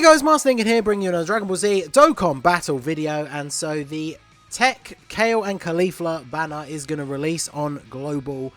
Hey guys, Master Lincoln here, bringing you another Dragon Ball Z Dokkan battle video. And so the TEQ KALE and Khalifa banner is going to release on global.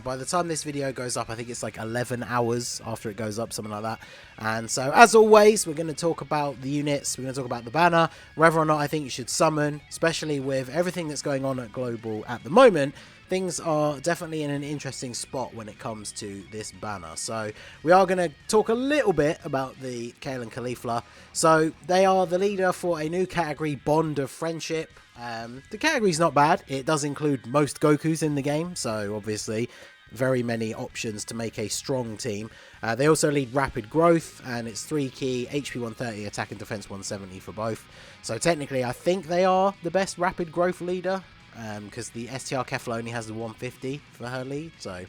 By the time this video goes up, I think it's like 11 hours after it goes up, something like that. And so, as always, we're going to talk about the units, we're going to talk about the banner, whether or not I think you should summon, especially with everything that's going on at global at the moment. Things are definitely in an interesting spot when it comes to this banner. So we are going to talk a little bit about the Kale and Khalifa. So they are the leader for a new category, Bond of Friendship. The category's not bad. It does include most Gokus in the game, so obviously very many options to make a strong team. They also lead Rapid Growth, and it's 3 key, HP 130, attack and defense 170 for both. So technically I think they are the best Rapid Growth leader, because the STR KALE only has the 150 for her lead. So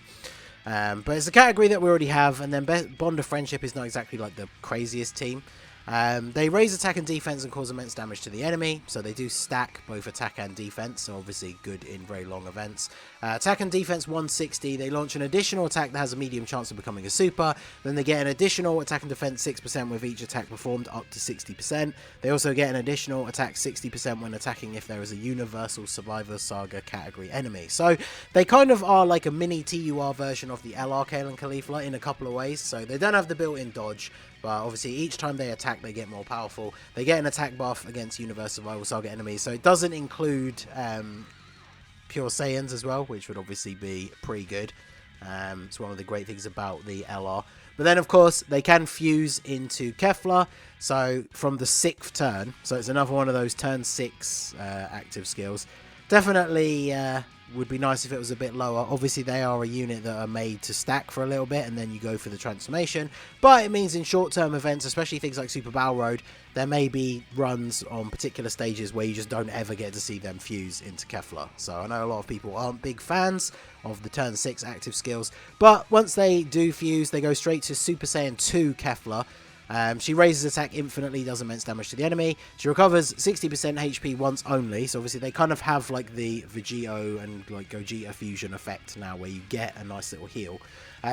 but it's a category that we already have. And then Bond of Friendship is not exactly like the craziest team. They raise attack and defense and cause immense damage to the enemy, so they do stack both attack and defense, so obviously good in very long events. Attack and defense 160, they launch an additional attack that has a medium chance of becoming a super, then they get an additional attack and defense 6% with each attack performed up to 60%. They also get an additional attack 60% when attacking if there is a Universal Survivor Saga category enemy. So they kind of are like a mini TUR version of the LR Kale and Khalifa in a couple of ways. So they don't have the built-in dodge, but obviously each time they attack they get more powerful. They get an attack buff against Universal Survival Saga enemies, so it doesn't include Pure Saiyans as well, which would obviously be pretty good. It's one of the great things about the LR. But then of course they can fuse into Kefla, so from the 6th turn, so it's another one of those turn 6 active skills. Definitely would be nice if it was a bit lower. Obviously they are a unit that are made to stack for a little bit and then you go for the transformation, but it means in short-term events, especially things like Super Battle Road, there may be runs on particular stages where you just don't ever get to see them fuse into Kefla. So I know a lot of people aren't big fans of the turn 6 active skills, but once they do fuse, they go straight to Super Saiyan 2 Kefla. She raises attack infinitely, does immense damage to the enemy. She recovers 60% HP once only, so obviously they kind of have like the Vegito and like Gogeta fusion effect now where you get a nice little heal.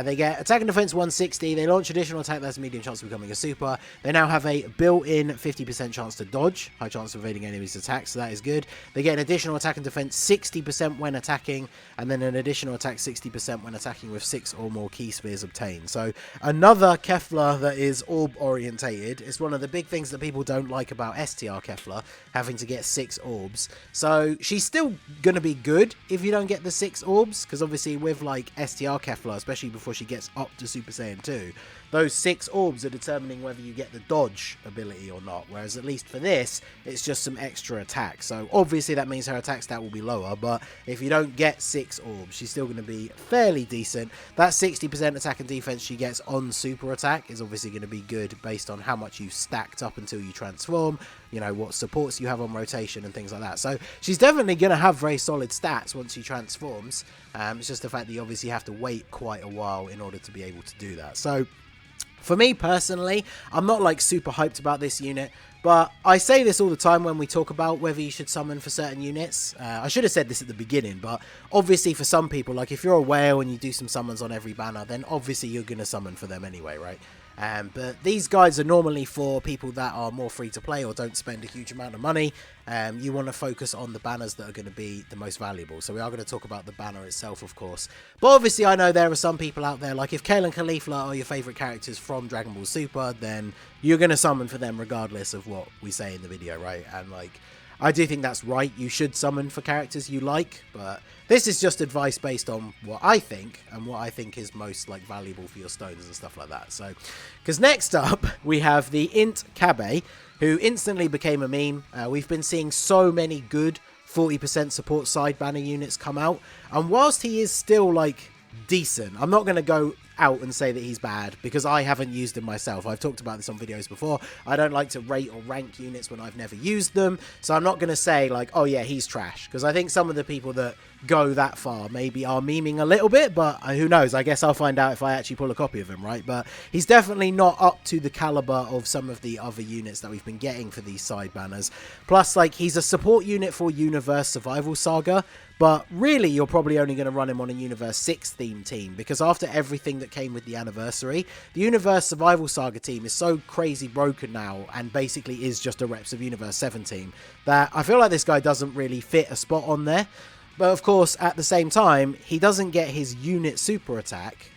They get attack and defense 160, they launch additional attack that has a medium chance of becoming a super. They now have a built-in 50% chance to dodge, high chance of evading enemies' attacks, so that is good. They get an additional attack and defense 60% when attacking, and then an additional attack 60% when attacking with 6 or more key spheres obtained. So another Kefla that is orb orientated. It's one of the big things that people don't like about STR Kefla, having to get 6 orbs. So she's still going to be good if you don't get the 6 orbs, because obviously with like STR Kefla, especially before she gets up to Super Saiyan 2, those 6 orbs are determining whether you get the dodge ability or not, whereas at least for this, it's just some extra attack. So obviously that means her attack stat will be lower, but if you don't get 6 orbs, she's still going to be fairly decent. That 60% attack and defense she gets on super attack is obviously going to be good based on how much you've stacked up until you transform, you know, what supports you have on rotation and things like that. So she's definitely going to have very solid stats once she transforms. It's just the fact that you obviously have to wait quite a while in order to be able to do that. So for me personally, I'm not like super hyped about this unit, but I say this all the time when we talk about whether you should summon for certain units. I should have said this at the beginning, but obviously for some people, like if you're a whale and you do some summons on every banner, then obviously you're going to summon for them anyway, right? But these guys are normally for people that are more free to play or don't spend a huge amount of money. You want to focus on the banners that are going to be the most valuable. So we are going to talk about the banner itself, of course. But obviously I know there are some people out there, like if Kale and Khalifa are your favourite characters from Dragon Ball Super, then you're going to summon for them regardless of what we say in the video, right? And like, I do think that's right. You should summon for characters you like, but this is just advice based on what I think and what I think is most like valuable for your stones and stuff like that. So, because next up we have the Int Kabe, who instantly became a meme. We've been seeing so many good 40% support side banner units come out, and whilst he is still like decent, I'm not going to go out and say that he's bad because I haven't used him myself. I've talked about this on videos before. I don't like to rate or rank units when I've never used them, so I'm not going to say like, oh yeah, he's trash, because I think some of the people that go that far. Maybe are memeing a little bit, but who knows? I guess I'll find out if I actually pull a copy of him, right? But he's definitely not up to the caliber of some of the other units that we've been getting for these side banners. Plus, like, he's a support unit for Universe Survival Saga, but really you're probably only going to run him on a Universe 6 theme team, because after everything that came with the anniversary, the Universe Survival Saga team is so crazy broken now, and basically is just a Reps of Universe 7 team, that I feel like this guy doesn't really fit a spot on there. But of course, at the same time, he doesn't get his unit super attack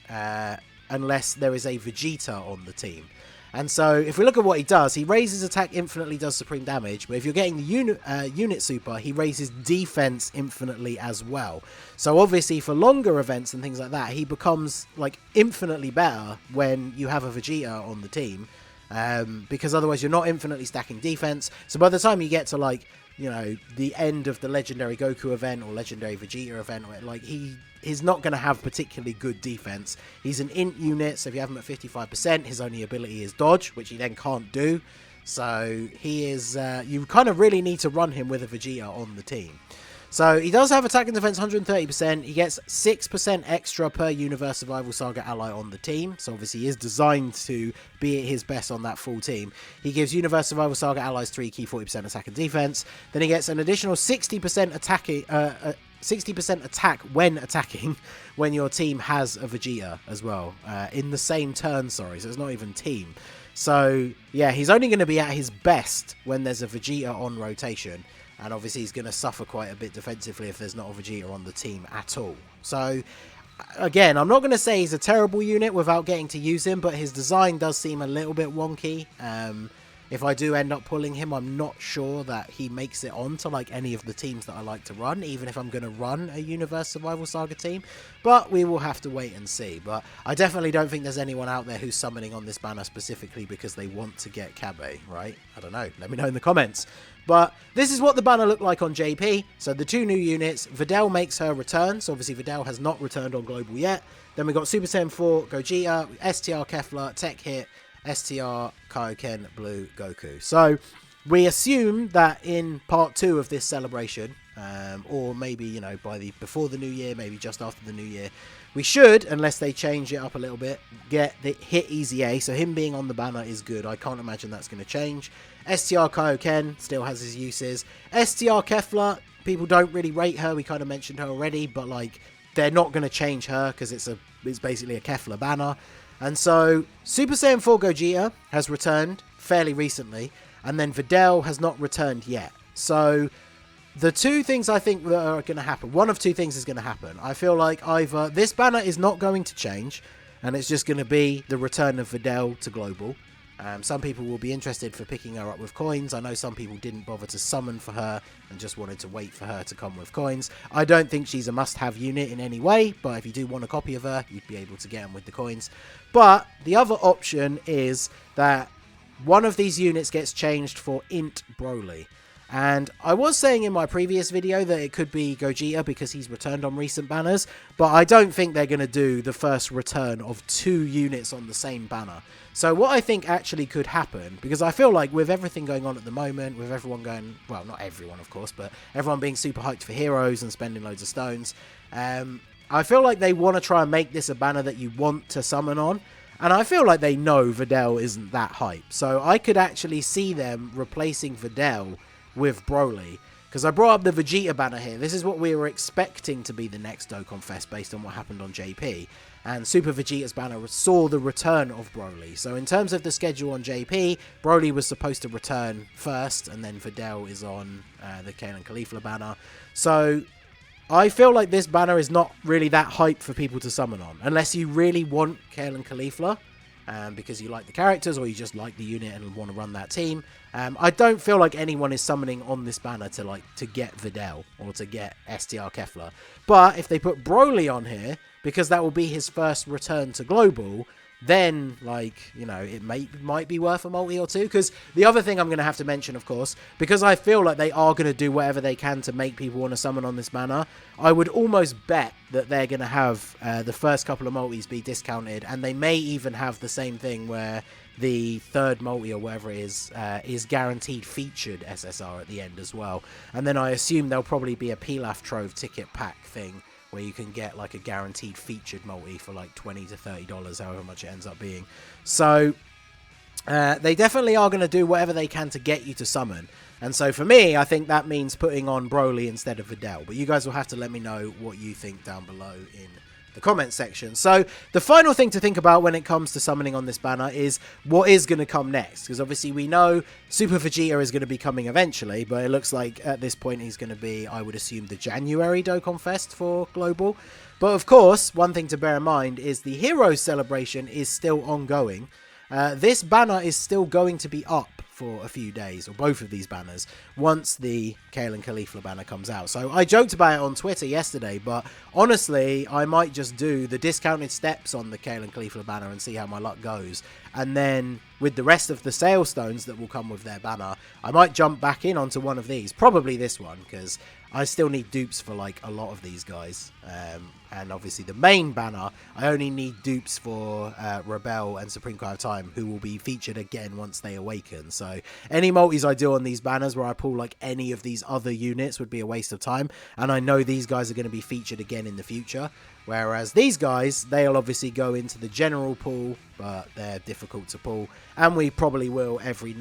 unless there is a Vegeta on the team. And so, if we look at what he does, he raises attack infinitely, does supreme damage. But if you're getting the unit super, he raises defense infinitely as well. So obviously, for longer events and things like that, he becomes like infinitely better when you have a Vegeta on the team. Because otherwise, you're not infinitely stacking defense. So by the time you get to like, you know, the end of the legendary Goku event or legendary Vegeta event, like he's not going to have particularly good defense. He's an int unit, so if you have him at 55%, his only ability is dodge, which he then can't do. So he is, you kind of really need to run him with a Vegeta on the team. So he does have attack and defense 130%. He gets 6% extra per Universe Survival Saga ally on the team. So obviously he is designed to be at his best on that full team. He gives Universe Survival Saga allies 3 key 40% attack and defense. Then he gets an additional 60% attacking, 60% attack when attacking when your team has a Vegeta as well. In the same turn, sorry. So it's not even team. So yeah, he's only going to be at his best when there's a Vegeta on rotation. And obviously he's going to suffer quite a bit defensively if there's not a Vegeta on the team at all. So, again, I'm not going to say he's a terrible unit without getting to use him, but his design does seem a little bit wonky. If I do end up pulling him, I'm not sure that he makes it onto like any of the teams that I like to run, even if I'm going to run a Universe Survival Saga team. But we will have to wait and see. But I definitely don't think there's anyone out there who's summoning on this banner specifically because they want to get KALE, right? I don't know. Let me know in the comments. But this is what the banner looked like on JP. So the two new units, Videl makes her return. So obviously Videl has not returned on Global yet. Then we got Super Saiyan 4, Gogeta, STR Kefla, Tech Hit, STR Kaioken, Blue, Goku. So we assume that in part 2 of this celebration, or maybe, you know, before the new year, maybe just after the new year, we should, unless they change it up a little bit, get the Hit Easy A. So him being on the banner is good. I can't imagine that's going to change. STR Kaioken still has his uses. STR Kefla, people don't really rate her. We kind of mentioned her already, but like they're not going to change her because it's basically a Kefla banner. And so Super Saiyan 4 Gogeta has returned fairly recently, and then Videl has not returned yet. So the two things I think that are going to happen, one of two things is going to happen. I feel like either this banner is not going to change, and it's just going to be the return of Videl to Global. Some people will be interested for picking her up with coins. I know some people didn't bother to summon for her and just wanted to wait for her to come with coins. I don't think she's a must-have unit in any way, but if you do want a copy of her, you'd be able to get them with the coins. But the other option is that one of these units gets changed for Int Broly. And I was saying in my previous video that it could be Gogeta because he's returned on recent banners, but I don't think they're going to do the first return of 2 units on the same banner. So what I think actually could happen, because I feel like with everything going on at the moment, with everyone going, well, not everyone of course, but everyone being super hyped for heroes and spending loads of stones, I feel like they want to try and make this a banner that you want to summon on. And I feel like they know Videl isn't that hype. So I could actually see them replacing Videl with Broly, because I brought up the Vegeta banner here. This is what we were expecting to be the next Dokkan Fest based on what happened on JP, and Super Vegeta's banner saw the return of Broly. So in terms of the schedule on JP, Broly was supposed to return first, and then Videl is on the Kale and Khalifa banner. So I feel like this banner is not really that hype for people to summon on, unless you really want Kale and Khalifa, because you like the characters or you just like the unit and want to run that team. I don't feel like anyone is summoning on this banner to get Videl or to get STR Kefla. But if they put Broly on here, because that will be his first return to Global, then, like, you know, it might be worth a multi or two. Because the other thing I'm going to have to mention, of course, because I feel like they are going to do whatever they can to make people want to summon on this banner, I would almost bet that they're going to have the first couple of multis be discounted, and they may even have the same thing where the third multi or whatever it is guaranteed featured SSR at the end as well. And then I assume there'll probably be a Pilaf Trove ticket pack thing where you can get like a guaranteed featured multi for like $20 to $30, however much it ends up being. So they definitely are going to do whatever they can to get you to summon. And so for me, I think that means putting on Broly instead of Videl. But you guys will have to let me know what you think down below in the comment section. So the final thing to think about when it comes to summoning on this banner is what is going to come next, because obviously we know Super Vegeta is going to be coming eventually, but it looks like at this point he's going to be, I would assume, the January Dokkan Fest for Global. But of course, one thing to bear in mind is the Heroes celebration is still ongoing. This banner is still going to be up for a few days, or both of these banners, once the Kale and Khalifa banner comes out. So I joked about it on Twitter yesterday, but honestly, I might just do the discounted steps on the Kale and Khalifa banner and see how my luck goes. And then with the rest of the sale stones that will come with their banner, I might jump back in onto one of these, probably this one, because I still need dupes for like a lot of these guys. And obviously the main banner, I only need dupes for Rebel and Supreme Cry of Time, who will be featured again once they awaken. So any multis I do on these banners where I pull like any of these other units would be a waste of time. And I know these guys are going to be featured again in the future. Whereas these guys, they'll obviously go into the general pool, but they're difficult to pull. And we probably will every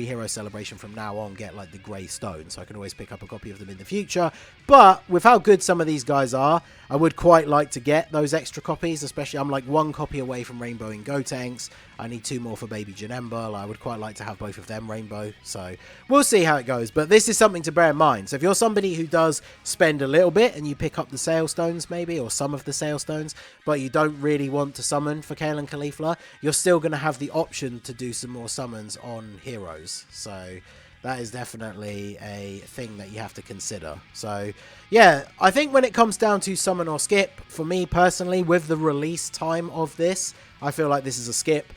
hero celebration from now on get like the grey stone, so I can always pick up a copy of them in the future. But with how good some of these guys are, I would quite like to get those extra copies, especially I'm like 1 copy away from Rainbow in Gotenks. I need 2 more for Baby Janemba. I would quite like to have both of them Rainbow, so we'll see how it goes. But this is something to bear in mind. So if you're somebody who does spend a little bit and you pick up the sale stones maybe, or some of the sale stones, but you don't really want to summon for Kale and Khalifa, you're still going to have the option to do some more summons on heroes. So that is definitely a thing that you have to consider. So yeah, I think when it comes down to summon or skip, for me personally, with the release time of this, I feel like this is a skip.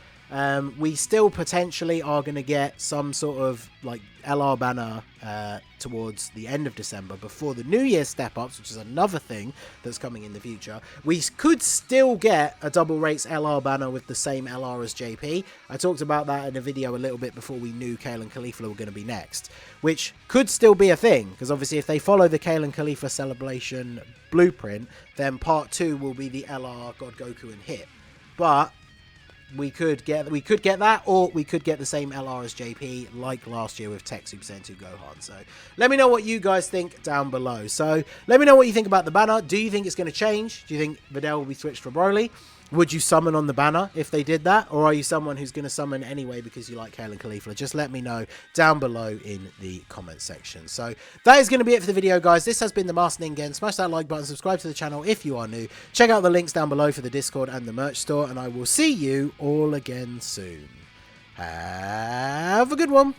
We still potentially are going to get some sort of like LR banner towards the end of December before the New Year step-ups, which is another thing that's coming in the future. We could still get a double rates LR banner with the same LR as JP. I talked about that in a video a little bit before we knew Kale and Khalifa were going to be next, which could still be a thing, because obviously if they follow the Kale and Khalifa celebration blueprint, then part 2 will be the LR God Goku and Hit. But we could get that, or we could get the same LR as JP, like last year with TEQ Super Saiyan 2 Gohan. So let me know what you guys think down below. So let me know what you think about the banner. Do you think it's going to change? Do you think Videl will be switched for Broly? Would you summon on the banner if they did that? Or are you someone who's going to summon anyway because you like Kale and Khalifa? Just let me know down below in the comment section. So that is going to be it for the video, guys. This has been the Master Ningen. Smash that like button, subscribe to the channel if you are new. Check out the links down below for the Discord and the merch store. And I will see you all again soon. Have a good one.